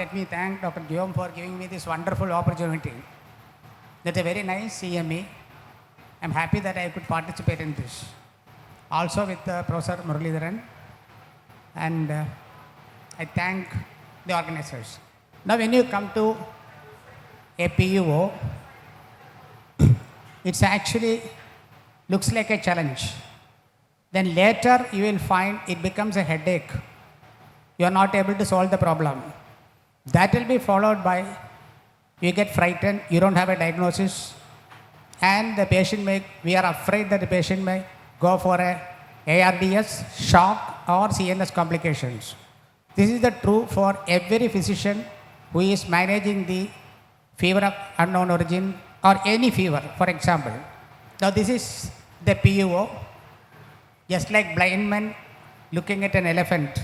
let me thank Dr. Guillaume for giving me this wonderful opportunity. That's a very nice CME. I'm happy that I could participate in this. Also with Professor Muralidharan, and I thank the organizers. Now when you come to a PUO, it's actually looks like a challenge. Then later you will find it becomes a headache. You are not able to solve the problem. That will be followed by you get frightened, you don't have a diagnosis, and the patient we are afraid that the patient may go for a ARDS, shock, or CNS complications. This is the true for every physician who is managing the fever of unknown origin or any fever, for example. Now this is the PUO, just like blind men looking at an elephant,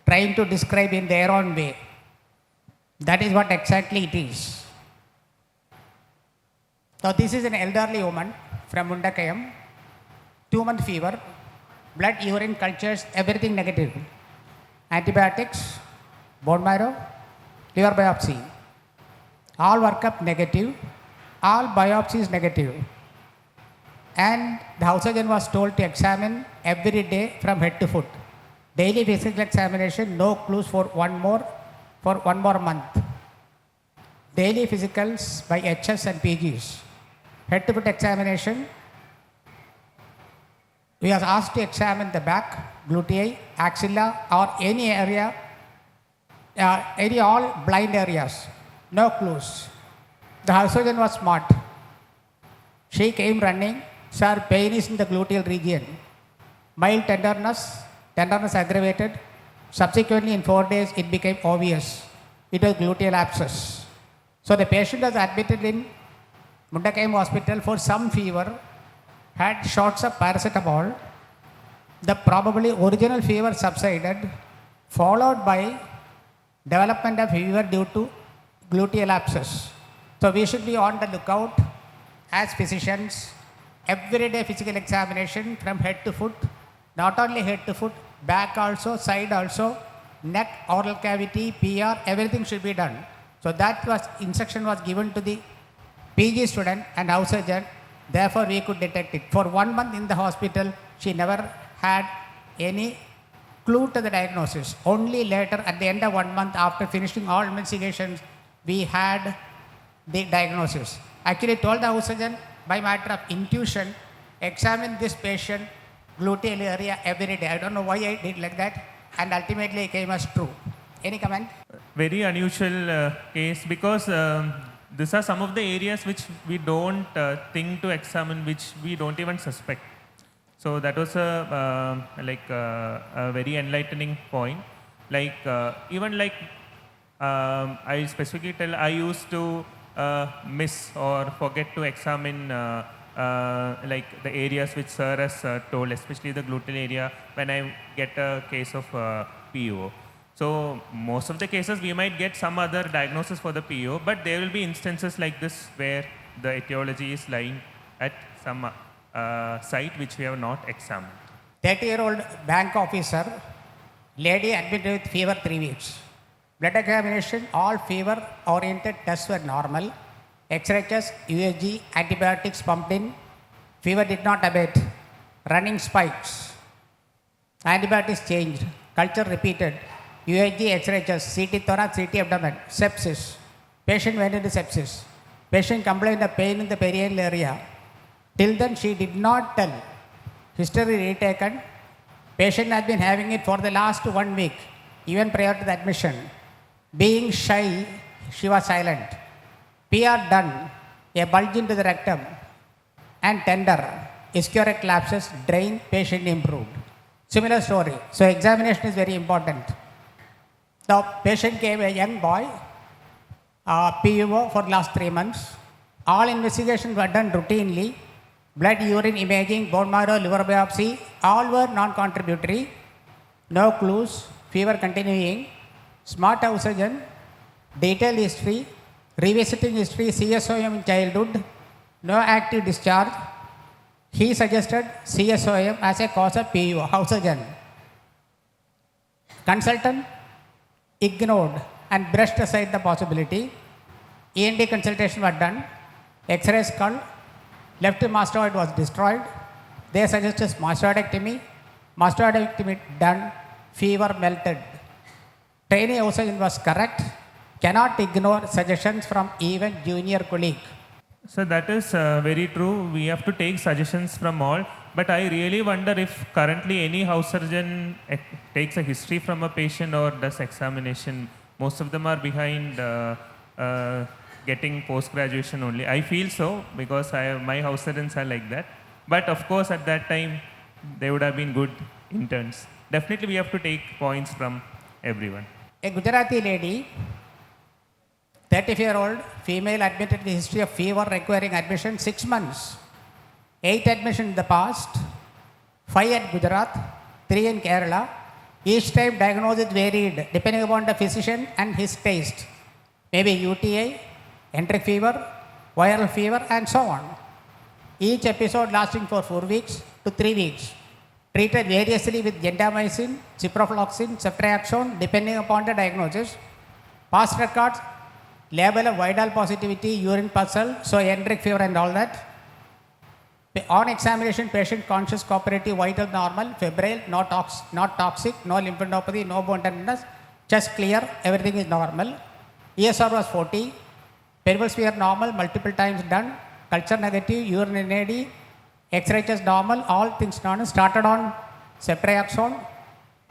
trying to describe in their own way. That is what exactly it is. Now this is an elderly woman from Mundakayam, 2-month fever, blood, urine cultures, everything negative. Antibiotics, bone marrow, liver biopsy. All workup negative, all biopsies negative. And the house surgeon was told to examine every day from head to foot. Daily physical examination, no clues for one more month. Daily physicals by HS and PGs. Head to foot examination. We are asked to examine the back, gluteus, axilla, or any area, all blind areas. No clues. The house surgeon was smart. She came running. Sir, pain is in the gluteal region. Mild tenderness aggravated. Subsequently, in 4 days, it became obvious. It was gluteal abscess. So the patient was admitted in Mundakayam hospital for some fever, had shots of paracetamol. The probably original fever subsided, followed by development of fever due to gluteal abscess. So we should be on the lookout as physicians. Everyday physical examination from head to foot, not only head to foot, back also, side also, neck, oral cavity, PR, everything should be done. So that instruction was given to the PG student and house surgeon. Therefore, we could detect it. For 1 month in the hospital, she never had any clue to the diagnosis. Only later, at the end of 1 month, after finishing all investigations, we had the diagnosis. Actually, told the house surgeon, by matter of intuition, examine this patient gluteal area every day. I don't know why I did like that, and ultimately it came as true. Any comment? Very unusual case, because these are some of the areas which we don't think to examine, which we don't even suspect. So that was a very enlightening point. I specifically tell, I used to miss or forget to examine the areas which sir has told, especially the gluteal area, when I get a case of PUO. So most of the cases we might get some other diagnosis for the PUO, but there will be instances like this where the etiology is lying at some site which we have not examined. 30-year-old bank officer, lady admitted with fever 3 weeks. Blood examination, all fever-oriented tests were normal. X-ray test, USG, antibiotics pumped in. Fever did not abate. Running spikes. Antibiotics changed. Culture repeated. USG, X-ray test, CT thorax, CT abdomen. Sepsis. Patient went into sepsis. Patient complained of pain in the perineal area. Till then, she did not tell. History retaken. Patient has been having it for the last 1 week, even prior to the admission. Being shy, she was silent. PR done, a bulge into the rectum, and tender. Ischiotic lapses, drain, patient improved. Similar story. So examination is very important. The patient came, a young boy, PUO for the last 3 months. All investigations were done routinely. Blood, urine imaging, bone marrow, liver biopsy, all were non-contributory. No clues, fever continuing. Smart house surgeon, detailed history, revisiting history, CSOM in childhood, no active discharge. He suggested CSOM as a cause of PUO, house surgeon. Consultant ignored and brushed aside the possibility. ENT consultation was done. X-ray skull, left mastoid was destroyed. They suggested mastoidectomy. Mastoidectomy done. Fever melted. Training oxygen was correct. Cannot ignore suggestions from even junior colleague. So that is very true. We have to take suggestions from all. But I really wonder if currently any house surgeon takes a history from a patient or does examination. Most of them are behind getting post-graduation only. I feel so because my house surgeons are like that. But of course, at that time, they would have been good interns. Definitely, we have to take points from everyone. A Gujarati lady, 34-year-old female, admitted with history of fever requiring admission 6 months. 8 admissions in the past, 5 at Gujarat, 3 in Kerala. Each time diagnosis varied depending upon the physician and his taste. Maybe UTI, enteric fever, viral fever, and so on. Each episode lasting for 4 weeks to 3 weeks. Treated variously with gentamicin, ciprofloxacin, ceftriaxone, depending upon the diagnosis. Past records, label of viral positivity, urine puzzle, so enteric fever and all that. On examination, patient conscious, cooperative, vital, normal, febrile, not toxic, no lymphadenopathy, no bone tenderness, chest clear, everything is normal. ESR was 40, peripheral sphere normal, multiple times done, culture negative, urine NAD, X-ray chest normal, all things normal. Started on ceftriaxone,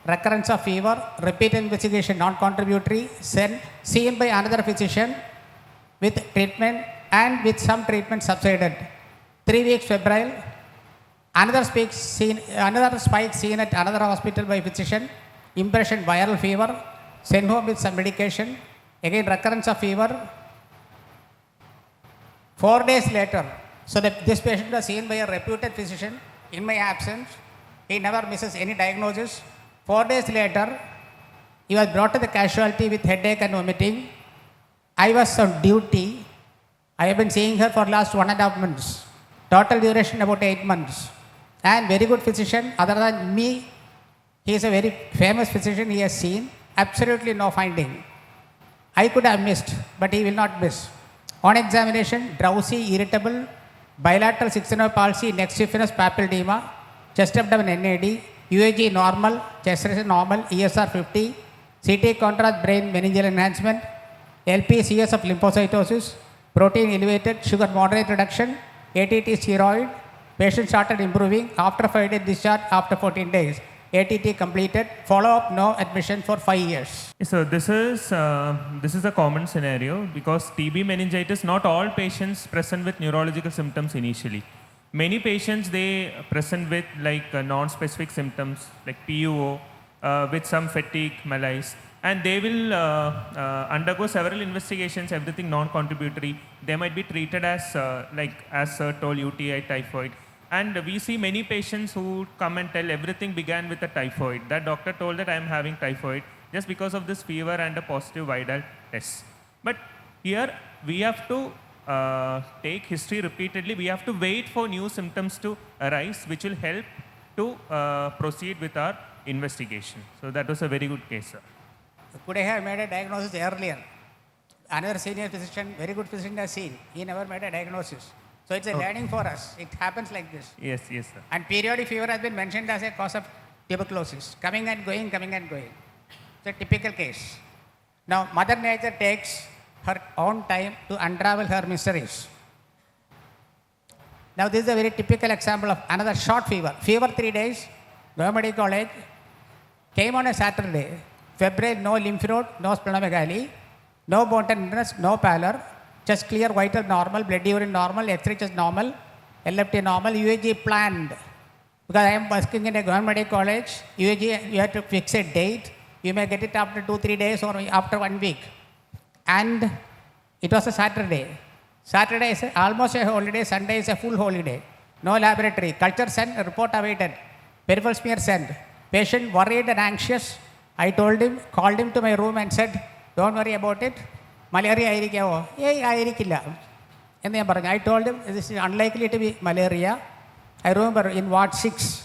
recurrence of fever, repeat investigation non-contributory, seen by another physician with treatment and with some treatment subsided. 3 weeks febrile, another spike seen at another hospital by physician, impression viral fever, sent home with some medication, again recurrence of fever. 4 days later, so that this patient was seen by a reputed physician in my absence, he never misses any diagnosis. 4 days later, he was brought to the casualty with headache and vomiting. I was on duty. I have been seeing her for last 1.5 months. Total duration about 8 months. And very good physician, other than me, he is a very famous physician he has seen. Absolutely no finding. I could have missed, but he will not miss. On examination, drowsy, irritable, bilateral 6-nerve palsy, neck stiffness, papilledema, chest abdomen NAD, UAG normal, chest rate normal, ESR 50, CT contrast brain meningeal enhancement, LP CS of lymphocytosis, protein elevated, sugar moderate reduction, ATT steroid. Patient started improving after 5 days discharge, after 14 days. ATT completed, follow-up, no admission for 5 years. So this is a common scenario because TB meningitis, not all patients present with neurological symptoms initially. Many patients, they present with like non-specific symptoms like PUO, with some fatigue, malaise, and they will undergo several investigations, everything non-contributory. They might be treated as as Sir told, UTI, typhoid. And we see many patients who come and tell everything began with a typhoid. That doctor told that I am having typhoid just because of this fever and a positive viral test. But here we have to take history repeatedly. We have to wait for new symptoms to arise, which will help to proceed with our investigation. So that was a very good case, sir. Could I have made a diagnosis earlier? Another senior physician, very good physician has seen. He never made a diagnosis. So it's a learning for us. It happens like this. Yes, yes, sir. And periodic fever has been mentioned as a cause of tuberculosis. Coming and going, coming and going. It's a typical case. Now, Mother Nature takes her own time to unravel her mysteries. Now, this is a very typical example of another short fever. Fever 3 days, Government College, came on a Saturday. Febrile, no lymph node, no splenomegaly, no bone tenderness, no pallor. Chest clear, vital normal, blood urine normal, X-ray chest normal, LFT normal, UAG planned. Because I am working in a government college, UAG, you have to fix a date. You may get it after 2-3 days or after 1 week. And it was a Saturday. Saturday is almost a holiday, Sunday is a full holiday. No laboratory. Culture sent, report awaited. Peripheral smear sent. Patient worried and anxious. I told him, called him to my room and said, don't worry about it. Malaria ആയിരിക്കാവോ? ആയിരിക്കില്ല എന്ന് ഞാൻ പറഞ്ഞു. I told him this is unlikely to be malaria. I remember in Ward 6,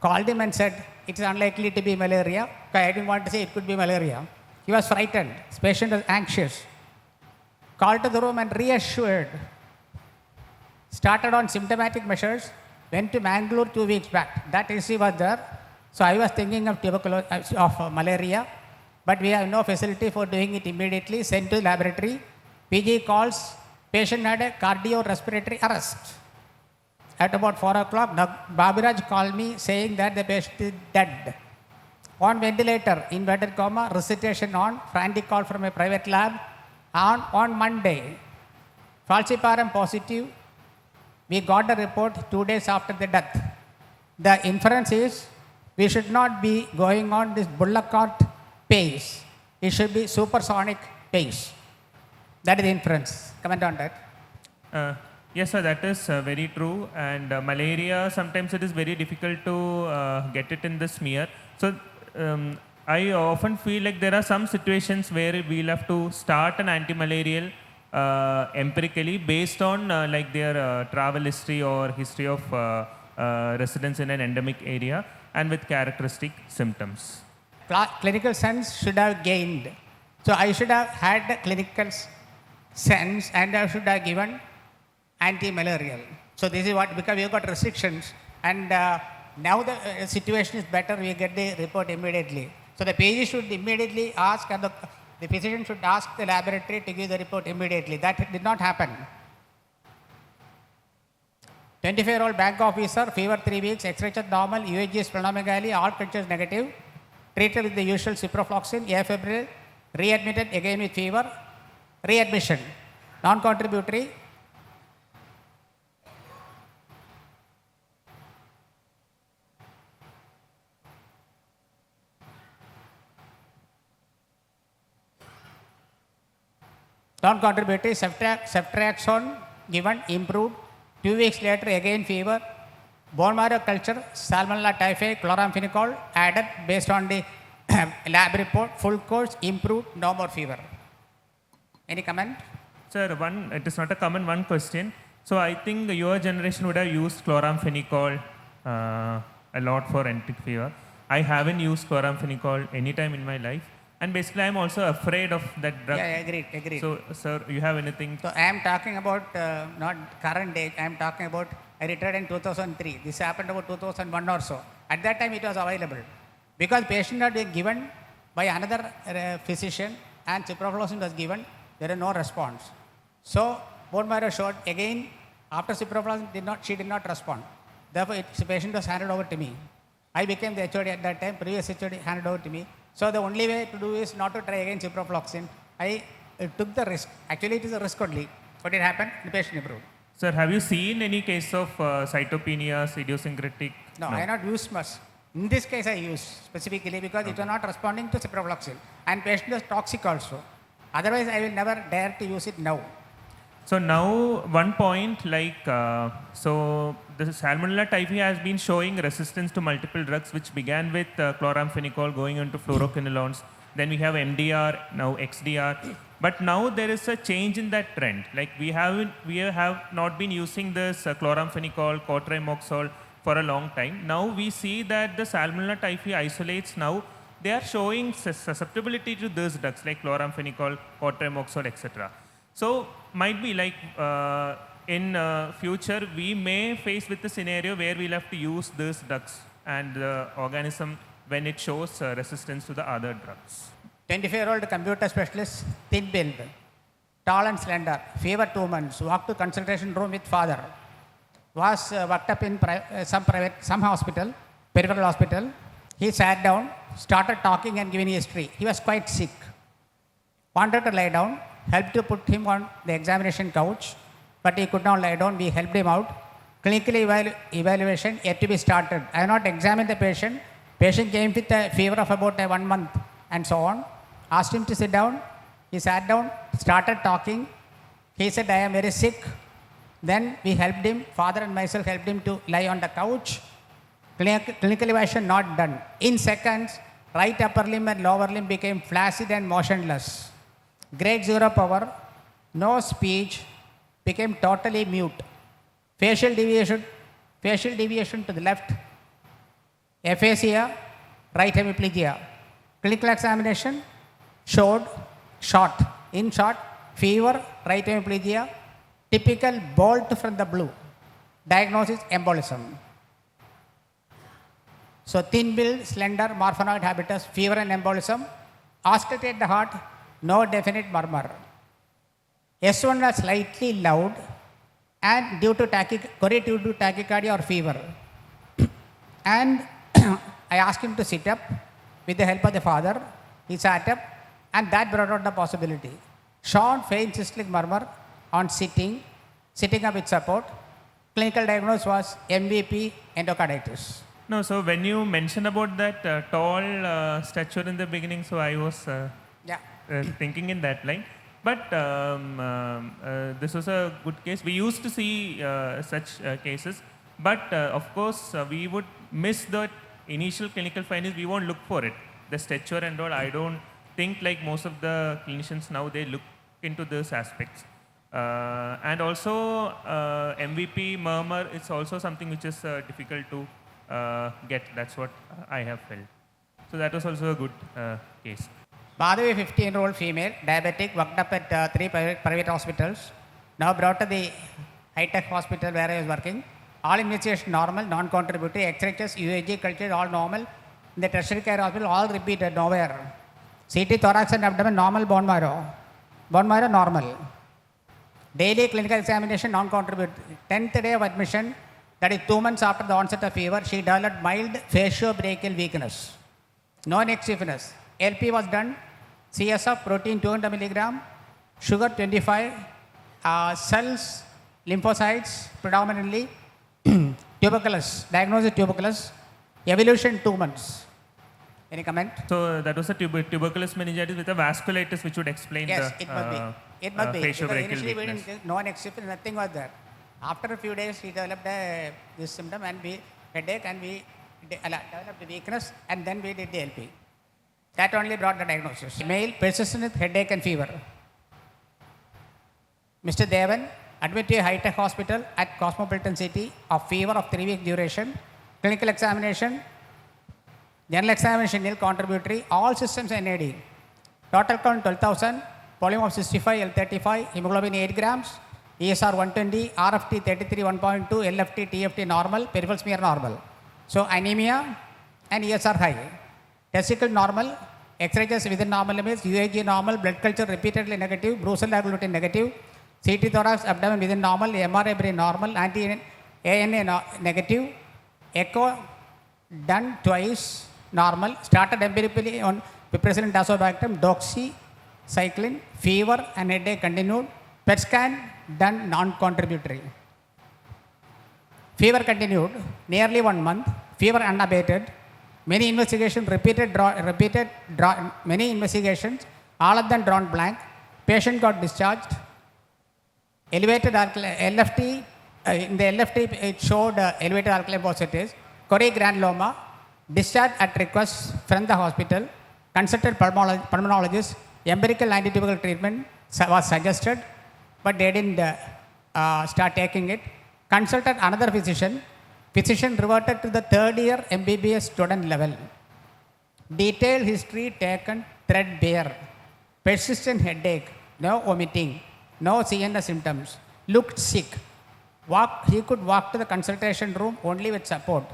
called him and said, it is unlikely to be malaria. I didn't want to say it could be malaria. He was frightened. His patient was anxious. Called to the room and reassured. Started on symptomatic measures. Went to Mangalore 2 weeks back. That issue was there. So I was thinking of tuberculosis, of malaria, but we have no facility for doing it immediately. Sent to laboratory. PG calls. Patient had a cardiorespiratory arrest. At about 4 o'clock, Babiraj called me saying that the patient is dead. On ventilator, inverted comma, resuscitation on, frantic call from a private lab. On Monday, falciparum positive. We got the report 2 days after the death. The inference is we should not be going on this bullock cart pace. It should be supersonic pace. That is the inference. Comment on that. Yes, sir, that is very true. And malaria, sometimes it is very difficult to get it in the smear. So I often feel like there are some situations where we'll have to start an anti-malarial empirically based on like their travel history or history of residence in an endemic area and with characteristic symptoms. Clinical sense should have gained. So I should have had the clinical sense and I should have given anti-malarial. So this is what, because we have got restrictions and now the situation is better, we get the report immediately. So the patient should immediately ask and the physician should ask the laboratory to give the report immediately. That did not happen. 25-year-old bank officer, fever 3 weeks, X-ray check normal, UAG is splenomegaly, all cultures negative, treated with the usual ciprofloxacin, afebrile, readmitted again with fever, readmission, non-contributory. Non-contributory, ceftriaxone given, improved. 2 weeks later, again fever. Bone marrow culture, Salmonella typhi, chloramphenicol added based on the lab report. Full course, improved, no more fever. Any comment? Sir, it is not a common one question. So I think your generation would have used chloramphenicol a lot for enteric fever. I haven't used chloramphenicol any time in my life. And basically, I'm also afraid of that drug. Yeah, agreed. So, sir, you have anything? So, I am talking about not current date, I am talking about, I retired in 2003. This happened about 2001 or so. At that time, it was available. Because patient had been given by another physician and ciprofloxacin was given, there is no response. So, bone marrow showed again, after ciprofloxacin, she did not respond. Therefore, the patient was handed over to me. I became the HOD at that time, previous HOD handed over to me. So the only way to do is not to try again ciprofloxacin. I took the risk. Actually, it is a risk only. But it happened, the patient improved. Sir, have you seen any case of cytopenias, idiosyncratic? No, I have not used much. In this case, I used specifically because it was not responding to ciprofloxacin. And patient was toxic also. Otherwise, I will never dare to use it now. So now, one point like, so the Salmonella typhi has been showing resistance to multiple drugs, which began with chloramphenicol going into fluoroquinolones. Then we have MDR, now XDR. But now there is a change in that trend. Like we have not been using this chloramphenicol, cotrimoxol for a long time. Now we see that the Salmonella typhi isolates now, they are showing susceptibility to these drugs like chloramphenicol, cotrimoxol, etc. So might be like in future we may face with a scenario where we'll have to use these drugs and the organism when it shows resistance to the other drugs. 25-year-old computer specialist, thin build, tall and slender, fever 2 months, walked to consultation room with father, was worked up in some hospital, peripheral hospital. He sat down, started talking and giving history. He was quite sick, wanted to lie down, helped to put him on the examination couch, but he could not lie down. We helped him out. Clinical evaluation yet to be started. I have not examined the patient. Patient came with a fever of about 1 month and so on. Asked him to sit down. He sat down, started talking. He said, I am very sick. Then we helped him, father and myself helped him to lie on the couch. Clinical evaluation not done. In seconds, right upper limb and lower limb became flaccid and motionless. Grade 0 power, no speech, became totally mute. Facial deviation to the left, aphasia, right hemiplegia. Clinical examination showed in short, fever, right hemiplegia, typical bolt from the blue. Diagnosis embolism. So thin build, slender, morphonoid habitus, fever and embolism. Auscultate the heart, no definite murmur. S1 was slightly loud and due to tachycardia or fever. And I asked him to sit up with the help of the father. He sat up and that brought out the possibility. Short, faint systolic murmur on sitting up with support. Clinical diagnosis was MVP endocarditis. No, so when you mentioned about that tall stature in the beginning, so I was thinking in that line. But this was a good case. We used to see such cases, but of course we would miss the initial clinical findings. We won't look for it. The stature and all, I don't think like most of the clinicians now, they look into those aspects. And also MVP murmur is also something which is difficult to get. That's what I have felt. So that was also a good case. Madhavi, 15-year-old female, diabetic, worked up at 3 private hospitals. Now brought to the high-tech hospital where I was working. All investigation normal, non-contributory, X-rays, UAG, culture, all normal. In the tertiary care hospital, all repeated, nowhere. CT, thorax and abdomen, normal bone marrow. Bone marrow, normal. Daily clinical examination, non-contributory. 10th day of admission, that is 2 months after the onset of fever, she developed mild faciobrachial weakness. No neck stiffness. LP was done. CSF, protein 200 milligram, sugar 25, cells, lymphocytes predominantly, tuberculosis, diagnosis tuberculosis, evolution 2 months. Any comment? So that was a tuberculous meningitis with a vasculitis, which would explain yes, the it must be. It must be. faciobrachial Initially we weakness. didn't, no neck stiffness, nothing was there. After a few days, he developed this symptom and we headache and we developed weakness and then we did the LP. That only brought the diagnosis. Male, persistent with headache and fever. Mr. Devan, admitted to a high-tech hospital at Cosmopolitan City of fever of 3-week duration. Clinical examination, general examination, nil contributory, all systems NAD. Total count 12,000, volume of 65, L35, hemoglobin 8 grams, ESR 120, RFT 33 1.2, LFT, TFT normal, peripheral smear normal. So anemia and ESR high. Testicle normal, X-rays within normal limits, UAG normal, blood culture repeatedly negative, brucella gluten negative, CT thorax abdomen within normal, MRI brain normal, anti-ANA negative, echo done twice normal, started empirically on piperacillin tazobactam, doxycycline, fever and headache continued, PET scan done non-contributory. Fever continued nearly 1 month, fever unabated. Many investigations, many investigations, all of them drawn blank. Patient got discharged. Elevated LFT, in the LFT it showed elevated alkaline phosphatase, choriogranuloma, discharged at request from the hospital, consulted pulmonologist, empirical antitubercular treatment was suggested, but they didn't start taking it. Consulted another physician. Physician reverted to the 3rd year MBBS student level. Detailed history taken threadbare. Persistent headache, no vomiting, no CNS symptoms. Looked sick. He could walk to the consultation room only with support.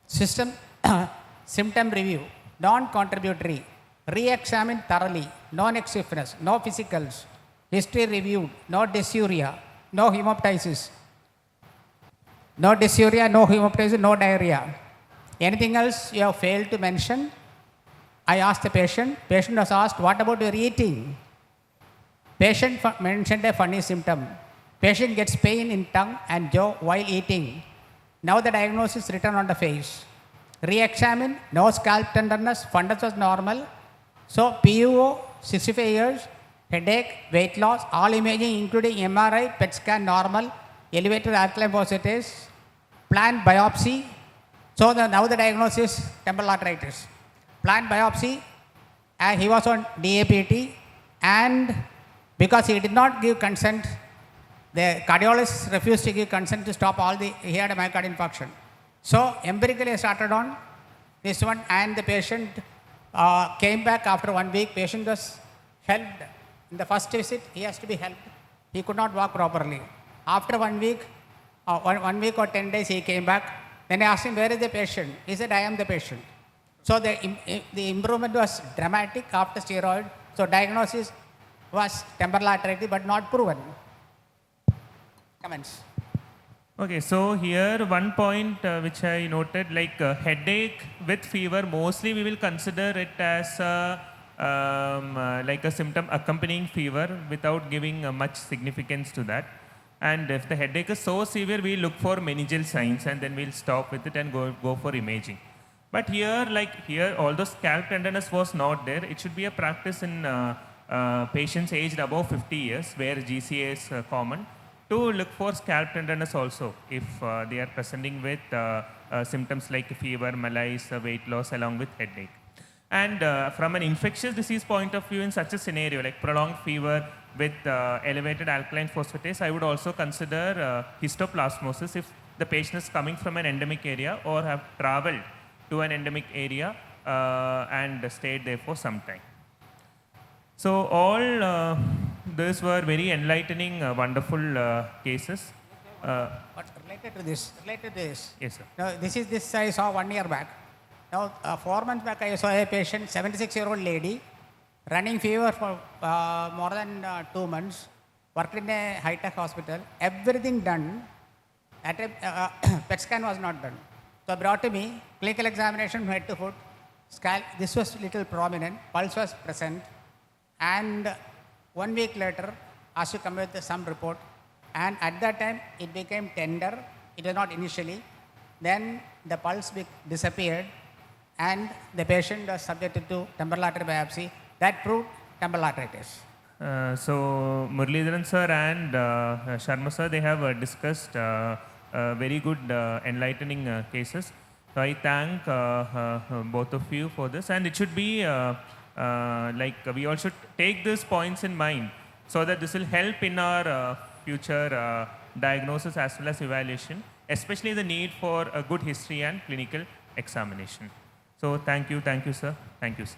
Symptom review, non-contributory. Re-examined thoroughly, no neck stiffness, no physicals. History reviewed, no dysuria, no hemoptysis. No dysuria, no hemoptysis, no diarrhea. Anything else you have failed to mention? I asked the patient. Patient was asked, what about your eating? Patient mentioned a funny symptom. Patient gets pain in tongue and jaw while eating. Now the diagnosis is written on the face. Re-examine, no scalp tenderness, fundus was normal. So PUO, 65 years, headache, weight loss, all imaging including MRI, PET scan normal, elevated alkaline phosphatase, planned biopsy. So now the diagnosis temporal arteritis. Planned biopsy, he was on DAPT, and because he did not give consent, the cardiologist refused to give consent to stop he had a myocardial infarction. So empirically I started on this one, and the patient came back after 1 week. Patient was helped. In the first visit, he has to be helped. He could not walk properly. After 1 week, 1 week or 10 days, he came back. Then I asked him, where is the patient? He said, I am the patient. So the improvement was dramatic after steroid. So diagnosis was temporal arteritis, but not proven. Comments? Okay, so here one point which I noted, like headache with fever, mostly we will consider it as like a symptom accompanying fever without giving much significance to that. And if the headache is so severe, we look for meningeal signs and then we'll stop with it and go for imaging. But here, although scalp tenderness was not there, it should be a practice in patients aged above 50 years where GCA is common, to look for scalp tenderness also if they are presenting with symptoms like fever, malaise, weight loss along with headache. And from an infectious disease point of view, in such a scenario like prolonged fever with elevated alkaline phosphatase, I would also consider histoplasmosis if the patient is coming from an endemic area or have traveled to an endemic area and stayed there for some time. So all these were very enlightening, wonderful cases. But related to this, Yes, sir. now this I saw 1 year back. Now 4 months back I saw a patient, 76-year-old lady, running fever for more than 2 months, worked in a high-tech hospital, everything done, at a PET scan was not done. So brought to me, clinical examination from head to foot, this was little prominent, pulse was present, and 1 week later, asked to come with some report, and at that time it became tender, it was not initially, then the pulse disappeared, and the patient was subjected to temporal artery biopsy. That proved temporal arteritis. So Muralidharan sir and Sharma sir, they have discussed very good enlightening cases. So I thank both of you for this, and it should be like we all should take these points in mind so that this will help in our future diagnosis as well as evaluation, especially the need for a good history and clinical examination. So thank you sir. Thank you, sir.